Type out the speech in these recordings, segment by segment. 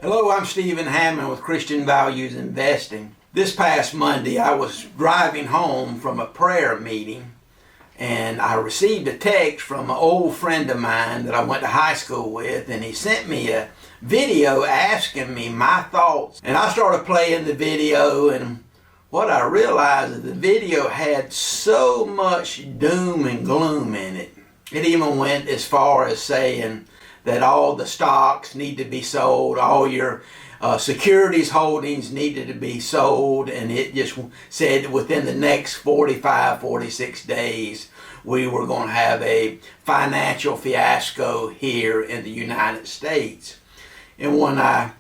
Hello, I'm Stephen Hammond with Christian Values Investing. This past Monday, I was driving home from a prayer meeting, and I received a text from an old friend of mine that I went to high school with, and he sent me a video asking me my thoughts. And I started playing the video, and what I realized is the video had so much doom and gloom in it. It even went as far as saying that all the stocks need to be sold, all your securities holdings needed to be sold, and it just said within the next 46 days we were going to have a financial fiasco here in the United States. And when I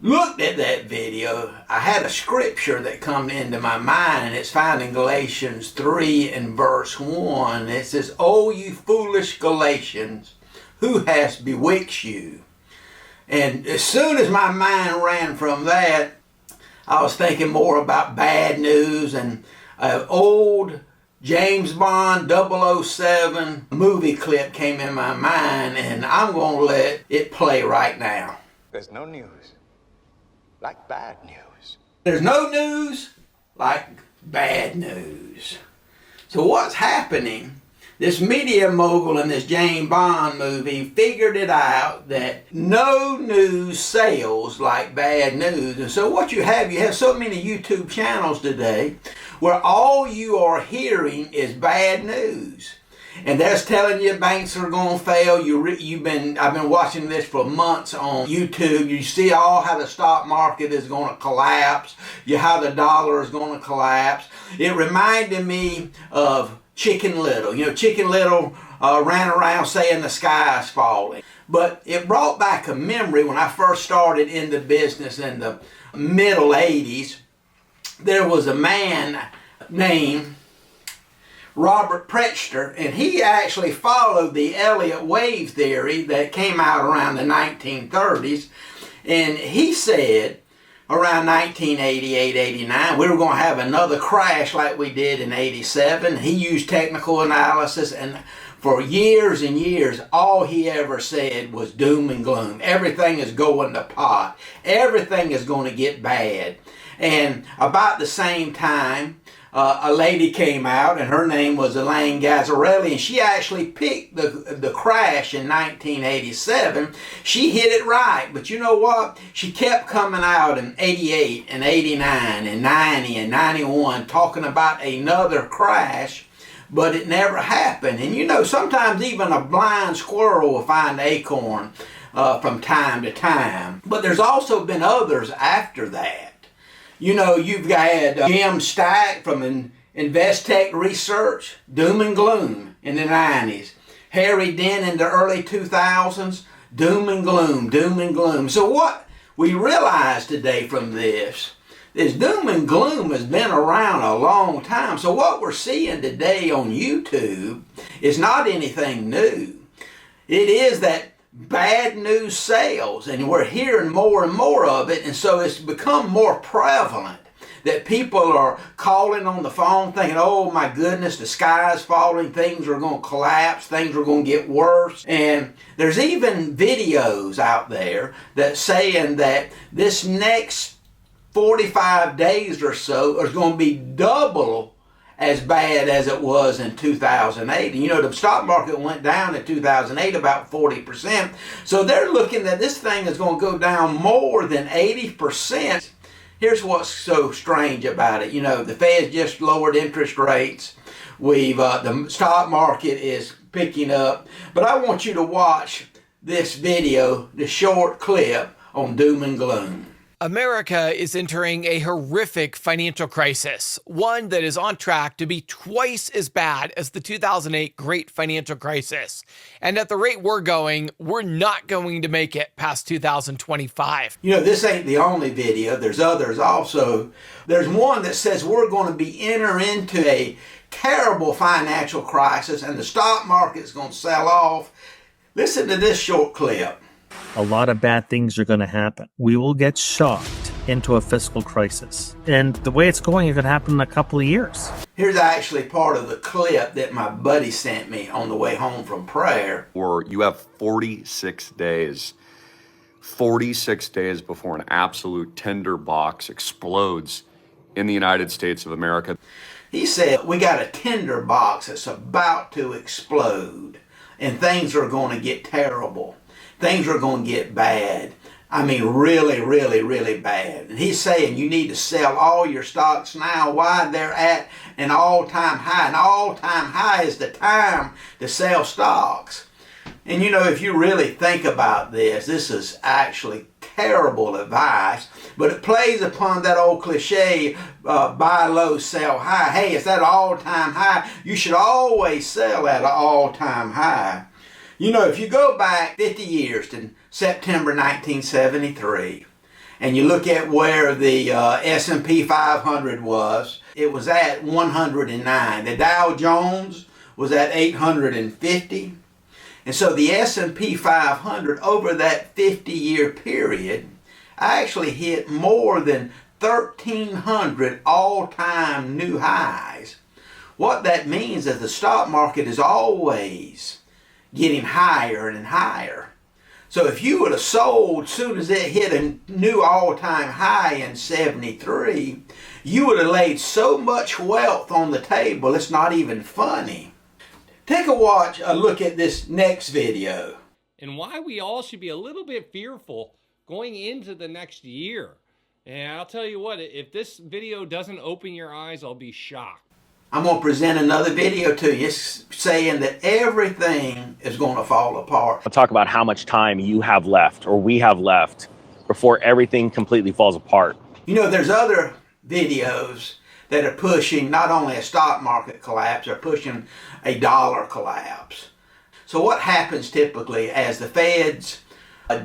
looked at that video, I had a scripture that come into my mind, and it's found in Galatians 3 and verse 1. It says, "O you foolish Galatians, who has bewitched you?" And as soon as my mind ran from that, I was thinking more about bad news, and an old James Bond 007 movie clip came in my mind, and I'm going to let it play right now. There's no news like bad news. There's no news like bad news. So what's happening? This media mogul in this James Bond movie figured it out that no news sells like bad news. And so what you have so many YouTube channels today where all you are hearing is bad news. And that's telling you banks are going to fail. I've been watching this for months on YouTube. You see all how the stock market is going to collapse, how the dollar is going to collapse. It reminded me of Chicken Little. Chicken Little ran around saying the sky is falling. But it brought back a memory when I first started in the business in the middle 80s. There was a man named Robert Prechter, and he actually followed the Elliott wave theory that came out around the 1930s. And he said around 1988, 89, we were going to have another crash like we did in 87. He used technical analysis, and for years and years, all he ever said was doom and gloom. Everything is going to pot. Everything is going to get bad. And about the same time, a lady came out, and her name was Elaine Gazzarelli, and she actually picked the crash in 1987. She hit it right, but you know what? She kept coming out in 88 and 89 and 90 and 91 talking about another crash, but it never happened. And sometimes even a blind squirrel will find an acorn from time to time. But there's also been others after that. You've got Jim Stack from Investec Research, doom and gloom in the 90s. Harry Dent in the early 2000s, doom and gloom, doom and gloom. So what we realize today from this is doom and gloom has been around a long time. So what we're seeing today on YouTube is not anything new. It is that bad news sells, and we're hearing more and more of it, and so it's become more prevalent that people are calling on the phone thinking, oh my goodness, the sky is falling, things are going to collapse, things are going to get worse. And there's even videos out there that saying that this next 45 days or so is going to be double as bad as it was in 2008. The stock market went down in 2008 about 40%. So they're looking that this thing is going to go down more than 80%. Here's what's so strange about it. The Fed just lowered interest rates. The stock market is picking up. But I want you to watch this video, the short clip on doom and gloom. America is entering a horrific financial crisis, one that is on track to be twice as bad as the 2008 Great Financial Crisis. And at the rate we're going, we're not going to make it past 2025. This ain't the only video. There's others also. There's one that says we're going to be entering into a terrible financial crisis and the stock market's going to sell off. Listen to this short clip. A lot of bad things are going to happen. We will get shocked into a fiscal crisis. And the way it's going, it could happen in a couple of years. Here's actually part of the clip that my buddy sent me on the way home from prayer. Or you have 46 days 46 days before an absolute tinderbox explodes in the United States of America. He said, we got a tinder box that's about to explode, and things are going to get terrible. Things are going to get bad. I mean, really, really, really bad. And he's saying you need to sell all your stocks now while they're at an all-time high. An all-time high is the time to sell stocks. And you know, if you really think about this, this is actually terrible advice, but it plays upon that old cliche, buy low, sell high. Hey, it's that all-time high. You should always sell at an all-time high. You know, if you go back 50 years to September 1973, and you look at where the S&P 500 was, it was at 109. The Dow Jones was at 850. And so the S&P 500 over that 50-year period actually hit more than 1,300 all-time new highs. What that means is the stock market is always getting higher and higher. So if you would have sold as soon as it hit a new all-time high in 73, you would have laid so much wealth on the table, it's not even funny. Take a look at this next video. And why we all should be a little bit fearful going into the next year. And I'll tell you what, if this video doesn't open your eyes, I'll be shocked. I'm going to present another video to you saying that everything is going to fall apart. I'll talk about how much time you have left or we have left before everything completely falls apart. You know, there's other videos that are pushing not only a stock market collapse, they're pushing a dollar collapse. So what happens typically as the Feds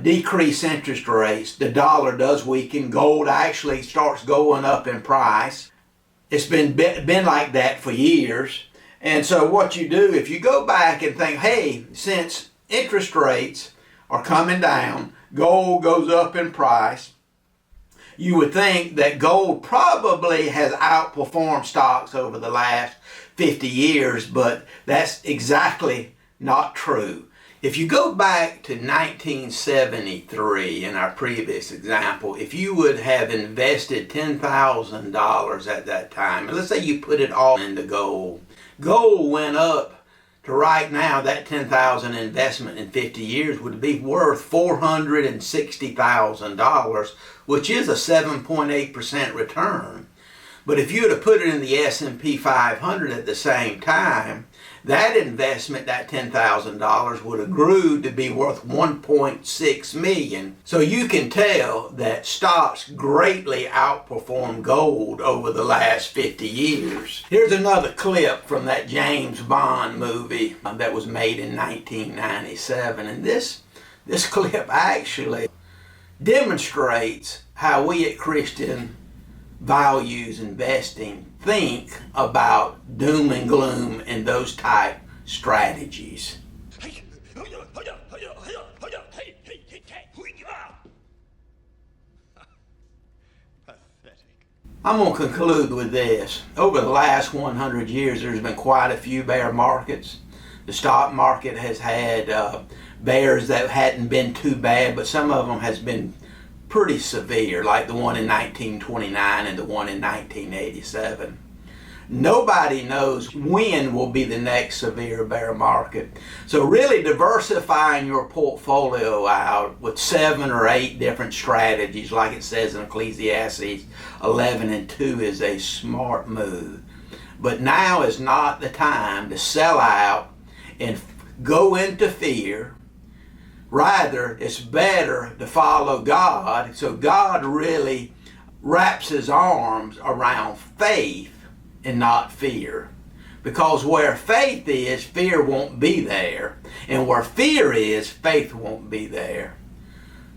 decrease interest rates, the dollar does weaken, gold actually starts going up in price. It's been like that for years. And so what you do, if you go back and think, hey, since interest rates are coming down, gold goes up in price, you would think that gold probably has outperformed stocks over the last 50 years, but that's exactly not true. If you go back to 1973 in our previous example, if you would have invested $10,000 at that time, and let's say you put it all into gold, gold went up to right now, that $10,000 investment in 50 years would be worth $460,000, which is a 7.8% return. But if you would have put it in the S&P 500 at the same time, that investment, that $10,000, would have grew to be worth $1.6 million. So you can tell that stocks greatly outperform gold over the last 50 years. Here's another clip from that James Bond movie that was made in 1997. And this clip actually demonstrates how we at Christian Values Investing think about doom and gloom and those type strategies. I'm going to conclude with this. Over the last 100 years, there's been quite a few bear markets. The stock market has had bears that hadn't been too bad, but some of them has been pretty severe, like the one in 1929 and the one in 1987. Nobody knows when will be the next severe bear market. So really diversifying your portfolio out with 7 or 8 different strategies, like it says in Ecclesiastes 11:2, is a smart move. But now is not the time to sell out and go into fear. Rather, it's better to follow God. So God really wraps his arms around faith and not fear. Because where faith is, fear won't be there. And where fear is, faith won't be there.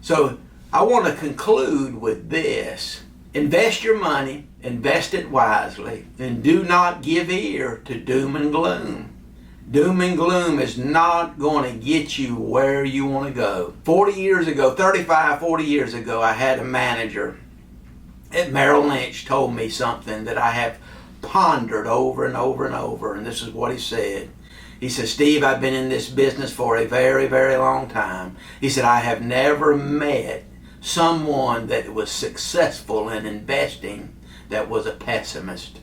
So I want to conclude with this. Invest your money, invest it wisely, and do not give ear to doom and gloom. Doom and gloom is not going to get you where you want to go. 40 years ago, 40 years ago, I had a manager at Merrill Lynch told me something that I have pondered over and over and over, and this is what he said. He said, Steve, I've been in this business for a very, very long time. He said, I have never met someone that was successful in investing that was a pessimist.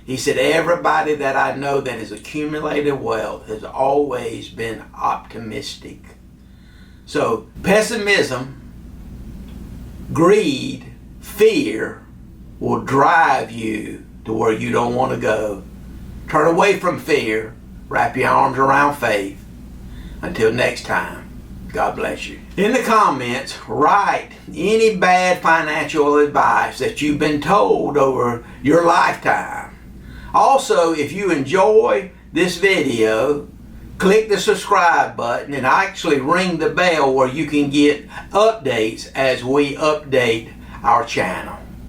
He said, everybody that I know that has accumulated wealth has always been optimistic. So pessimism, greed, fear will drive you to where you don't want to go. Turn away from fear. Wrap your arms around faith. Until next time, God bless you. In the comments, write any bad financial advice that you've been told over your lifetime. Also, if you enjoy this video, click the subscribe button and actually ring the bell where you can get updates as we update our channel.